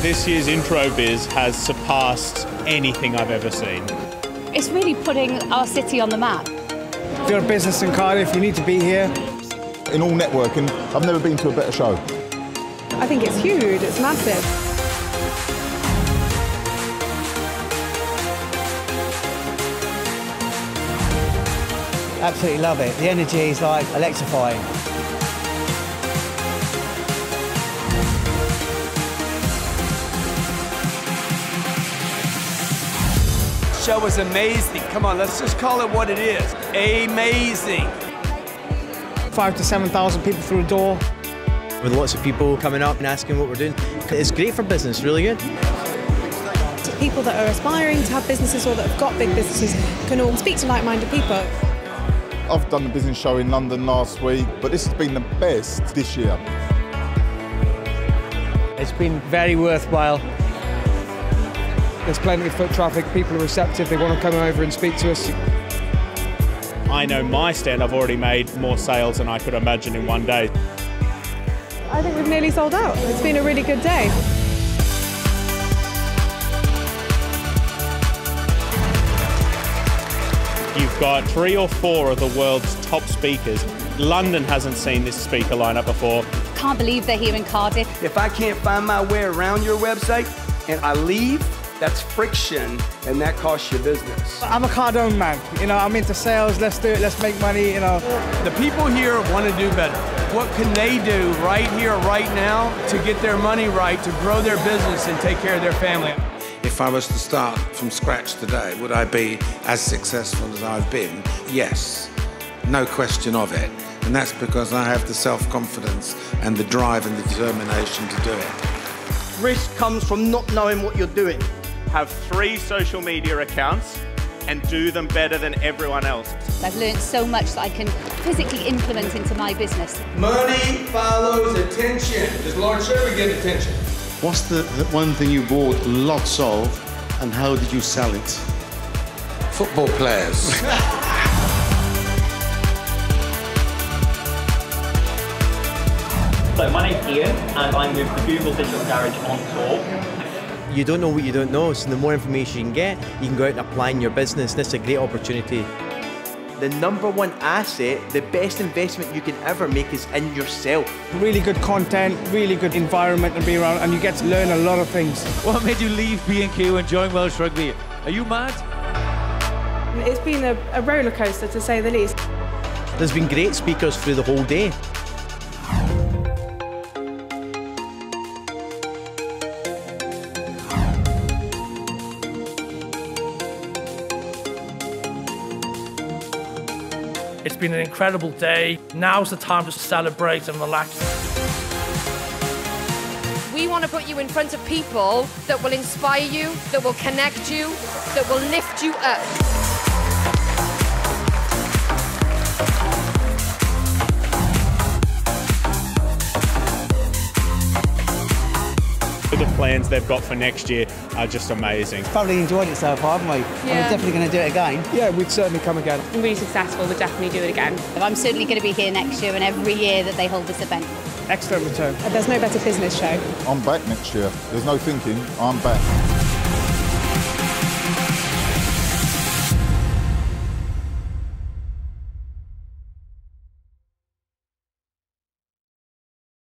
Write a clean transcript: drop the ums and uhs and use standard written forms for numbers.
This year's Introbiz has surpassed anything I've ever seen. It's really putting our city on the map. If you're a business in Cardiff, you need to be here. In all networking, I've never been to a better show. I think it's huge, it's massive. Absolutely love it. The energy is like electrifying. Show was amazing. Come on, let's just call it what it is. Amazing. 5,000 to 7,000 people through the door. With lots of people coming up and asking what we're doing. It's great for business, really good. People that are aspiring to have businesses or that have got big businesses can all speak to like-minded people. I've done the business show in London last week, but this has been the best this year. It's been very worthwhile. There's plenty of foot traffic, people are receptive, they want to come over and speak to us. I know my stand, I've already made more sales than I could imagine in one day. I think we've nearly sold out. It's been a really good day. You've got 3 or 4 of the world's top speakers. London hasn't seen this speaker lineup before. Can't believe they're here in Cardiff. If I can't find my way around your website and I leave, that's friction and that costs you business. I'm a Cardone man, you know, I'm into sales, let's do it, let's make money, you know. The people here want to do better. What can they do right here, right now to get their money right, to grow their business and take care of their family? If I was to start from scratch today, would I be as successful as I've been? Yes, no question of it. And that's because I have the self-confidence and the drive and the determination to do it. Risk comes from not knowing what you're doing. Have 3 social media accounts and do them better than everyone else. I've learned so much that I can physically implement into my business. Money follows attention. Does Lord Sugar get attention? What's the one thing you bought lots of, and how did you sell it? Football players. So my name's Ian, and I'm with the Google Digital Garage on tour. You don't know what you don't know, so the more information you can get, you can go out and apply in your business. This is a great opportunity. The #1 asset, the best investment you can ever make is in yourself. Really good content, really good environment to be around, and you get to learn a lot of things. What made you leave B&Q and join Welsh Rugby? Are you mad? It's been a roller coaster, to say the least. There's been great speakers through the whole day. It's been an incredible day. Now's the time to celebrate and relax. We want to put you in front of people that will inspire you, that will connect you, that will lift you up. The plans they've got for next year are just amazing. Thoroughly enjoyed it so far, haven't we? Yeah. And we're definitely going to do it again. Yeah, we'd certainly come again. It's been really successful, we'll definitely do it again. I'm certainly going to be here next year and every year that they hold this event. Excellent return. There's no better business show. I'm back next year. There's no thinking, I'm back.